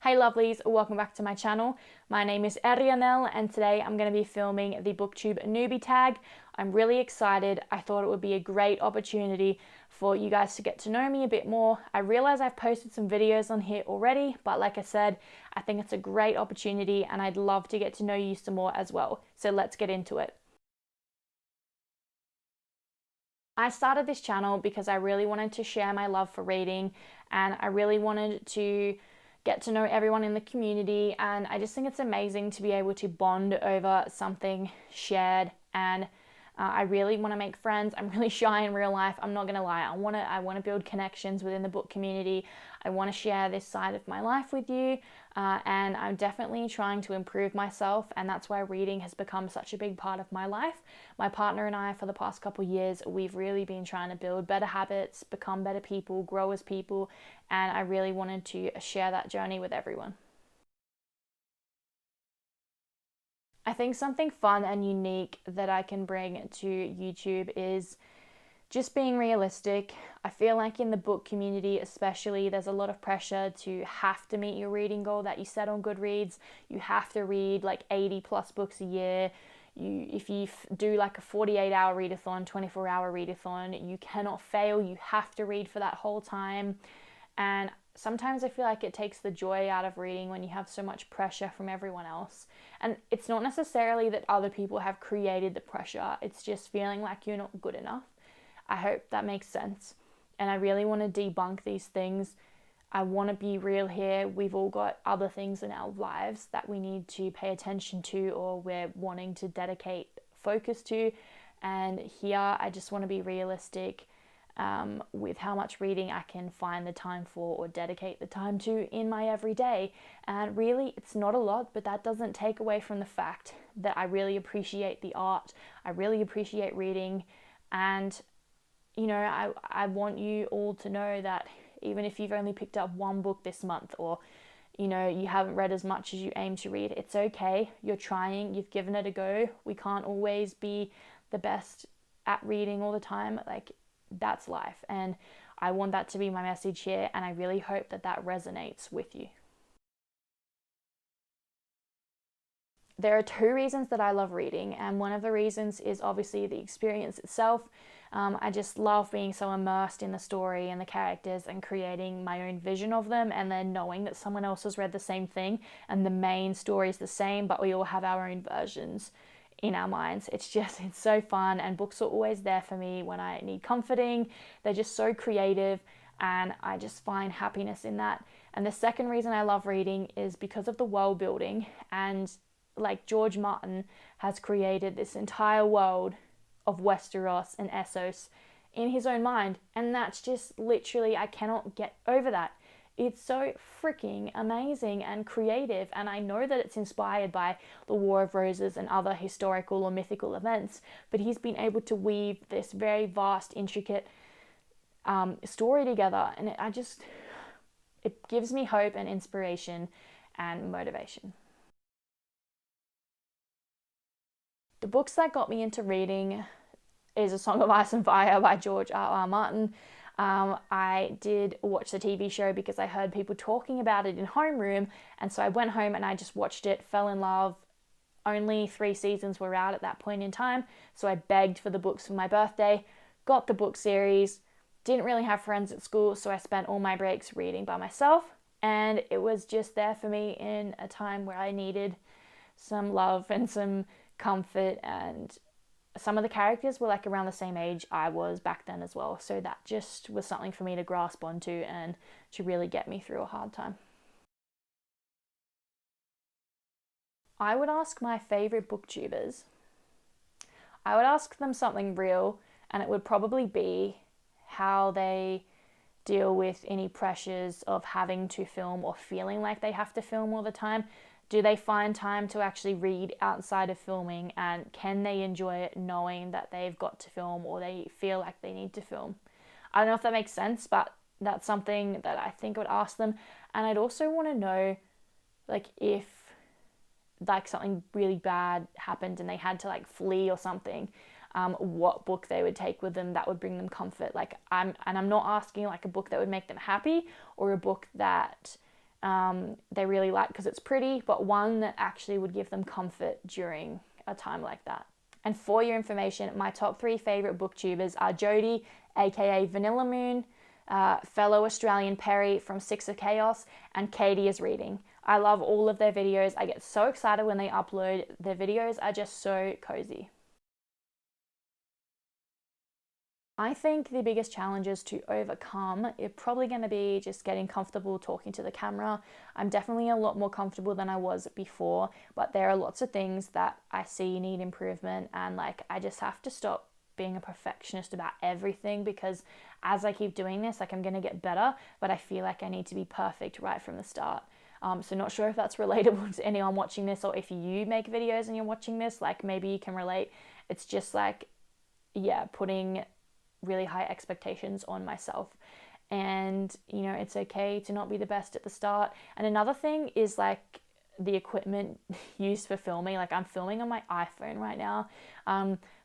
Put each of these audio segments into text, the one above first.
Hey lovelies, welcome back to my channel. My name is 𝘧𝘪𝘯𝘀𝘮 and today I'm going to be filming the booktube newbie tag. I'm really excited. I thought it would be a great opportunity for you guys to get to know me a bit more. I realize I've posted some videos on here already, but like I said, I think it's a great opportunity and I'd love to get to know you some more as well. So let's get into it. I started this channel because I really wanted to share my love for reading and I really wanted to get to know everyone in the community, and I just think it's amazing to be able to bond over something shared, and I really want to make friends. I'm really shy in real life, I'm not gonna lie. I want to build connections within the book community. I want to share this side of my life with you, and I'm definitely trying to improve myself, and that's why reading has become such a big part of my life. My partner and I, for the past couple of years, we've really been trying to build better habits, become better people, grow as people, and I really wanted to share that journey with everyone. I think something fun and unique that I can bring to YouTube is just being realistic. I feel like in the book community especially, there's a lot of pressure to have to meet your reading goal that you set on Goodreads. You have to read like 80 plus books a year. If you do like a 48-hour readathon, 24-hour readathon, you cannot fail. You have to read for that whole time. And sometimes I feel like it takes the joy out of reading when you have so much pressure from everyone else. And it's not necessarily that other people have created the pressure, it's just feeling like you're not good enough. I hope that makes sense. And I really want to debunk these things. I want to be real here. We've all got other things in our lives that we need to pay attention to, or we're wanting to dedicate focus to. And here I just want to be realistic with how much reading I can find the time for or dedicate the time to in my everyday. And really, it's not a lot, but that doesn't take away from the fact that I really appreciate the art. I really appreciate reading. And, you know, I want you all to know that even if you've only picked up one book this month, or, you know, you haven't read as much as you aim to read, it's okay. You're trying, you've given it a go. We can't always be the best at reading all the time. Like, that's life, and I want that to be my message here, and I really hope that that resonates with you. There are two reasons that I love reading, and one of the reasons is obviously the experience itself. I just love being so immersed in the story and the characters and creating my own vision of them, and then knowing that someone else has read the same thing and the main story is the same, but we all have our own versions in our minds. It's so fun, and books are always there for me when I need comforting. They're just so creative, and I just find happiness in that. And the second reason I love reading is because of the world building, and like George Martin has created this entire world of Westeros and Essos in his own mind, and that's just literally, I cannot get over that. It's so freaking amazing and creative, and I know that it's inspired by the War of Roses and other historical or mythical events, but he's been able to weave this very vast, intricate story together, and it gives me hope and inspiration and motivation. The books that got me into reading is A Song of Ice and Fire by George.R.R. Martin. I did watch the TV show because I heard people talking about it in homeroom, and so I went home and I just watched it, fell in love. Only 3 seasons were out at that point in time, so I begged for the books for my birthday, got the book series, didn't really have friends at school, so I spent all my breaks reading by myself, and it was just there for me in a time where I needed some love and some comfort, and some of the characters were like around the same age I was back then as well, so that just was something for me to grasp onto and to really get me through a hard time. I would ask my favorite booktubers, I would ask them something real, and it would probably be how they deal with any pressures of having to film or feeling like they have to film all the time. Do they find time to actually read outside of filming, and can they enjoy it knowing that they've got to film or they feel like they need to film? I don't know if that makes sense, but that's something that I think I would ask them. And I'd also want to know, like, if like something really bad happened and they had to like flee or something, what book they would take with them that would bring them comfort. Like I'm not asking like a book that would make them happy or a book that they really like because it's pretty, but one that actually would give them comfort during a time like that. And for your information, my top 3 favorite booktubers are Jodie, aka Vanilla Moon, fellow Australian Perry from Six of Chaos, and Katie is Reading. I love all of their videos. I get so excited when they upload. Their videos are just so cozy. I think the biggest challenges to overcome are probably going to be just getting comfortable talking to the camera. I'm definitely a lot more comfortable than I was before, but there are lots of things that I see need improvement, and like I just have to stop being a perfectionist about everything, because as I keep doing this, like I'm going to get better, but I feel like I need to be perfect right from the start. So not sure if that's relatable to anyone watching this, or if you make videos and you're watching this, like maybe you can relate. It's just like, yeah, putting really high expectations on myself, and you know, it's okay to not be the best at the start. And another thing is like the equipment used for filming. Like I'm filming on my iPhone right now,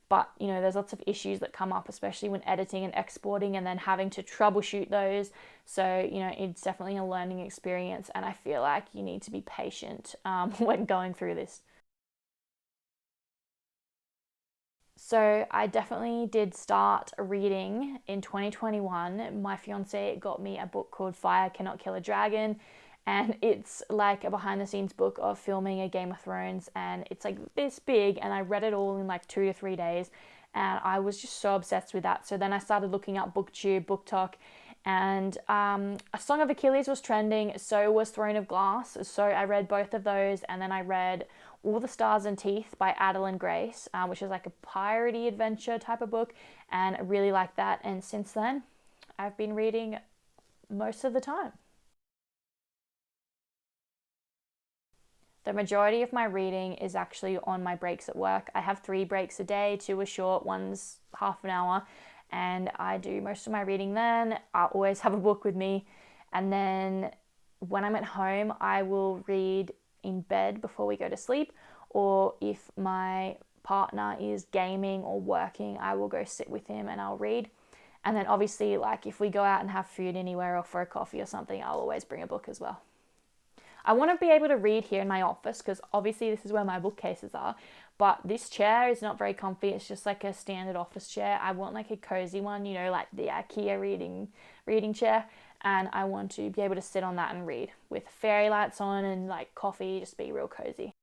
but you know, there's lots of issues that come up, especially when editing and exporting and then having to troubleshoot those. So you know, it's definitely a learning experience, and I feel like you need to be patient when going through this. So I definitely did start reading in 2021. My fiance got me a book called Fire Cannot Kill a Dragon, and it's like a behind the scenes book of filming a Game of Thrones, and it's like this big, and I read it all in like 2 to 3 days, and I was just so obsessed with that. So then I started looking up booktube, BookTok, and A Song of Achilles was trending, so was Throne of Glass. So I read both of those, and then I read All the Stars and Teeth by Adeline Grace, which is like a piratey adventure type of book, and I really like that. And since then, I've been reading most of the time. The majority of my reading is actually on my breaks at work. I have 3 breaks a day, 2 are short, one's half an hour, and I do most of my reading then. I always have a book with me, and then when I'm at home, I will read in bed before we go to sleep, or if my partner is gaming or working, I will go sit with him and I'll read. And then obviously, like if we go out and have food anywhere or for a coffee or something, I'll always bring a book as well. I want to be able to read here in my office, because obviously this is where my bookcases are, but this chair is not very comfy. It's just like a standard office chair. I want like a cozy one, you know, like the IKEA reading chair, and I want to be able to sit on that and read with fairy lights on and like coffee, just be real cozy.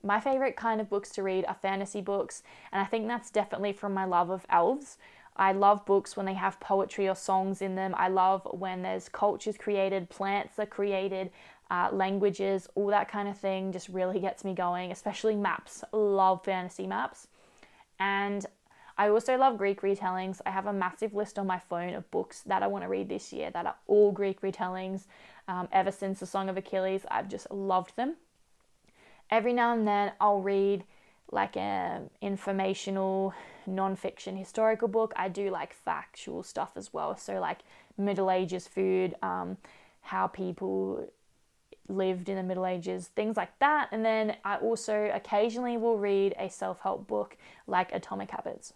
My favorite kind of books to read are fantasy books, and I think that's definitely from my love of elves. I love books when they have poetry or songs in them. I love when there's cultures created, plants are created, languages, all that kind of thing just really gets me going, especially maps. Love fantasy maps. And I also love Greek retellings. I have a massive list on my phone of books that I want to read this year that are all Greek retellings. Ever since The Song of Achilles, I've just loved them. Every now and then I'll read like an informational non-fiction historical book. I do like factual stuff as well, so like Middle Ages food, how people lived in the Middle Ages, things like that. And then I also occasionally will read a self-help book like Atomic Habits.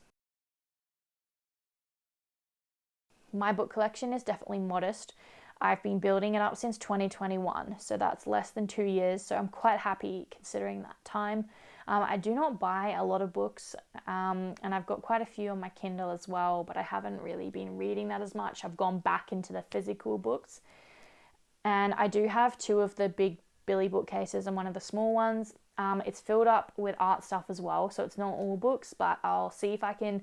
My book collection is definitely modest. I've been building it up since 2021, so that's less than 2 years, so I'm quite happy considering that time. I do not buy a lot of books, and I've got quite a few on my Kindle as well, but I haven't really been reading that as much. I've gone back into the physical books, and I do have 2 of the big Billy bookcases and one of the small ones. It's filled up with art stuff as well, so it's not all books, but I'll see if I can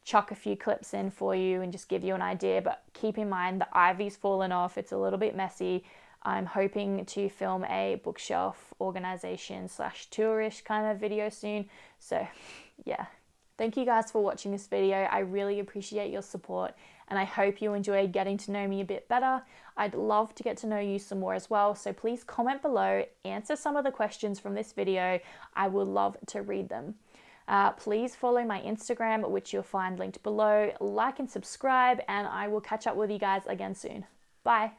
chuck a few clips in for you and just give you an idea. But keep in mind the ivy's fallen off, it's a little bit messy. I'm hoping to film a bookshelf organization / tourish kind of video soon. So yeah, thank you guys for watching this video. I really appreciate your support, and I hope you enjoyed getting to know me a bit better. I'd love to get to know you some more as well, so please comment below, answer some of the questions from this video. I would love to read them. Please follow my Instagram, which you'll find linked below. Like and subscribe, and I will catch up with you guys again soon. Bye.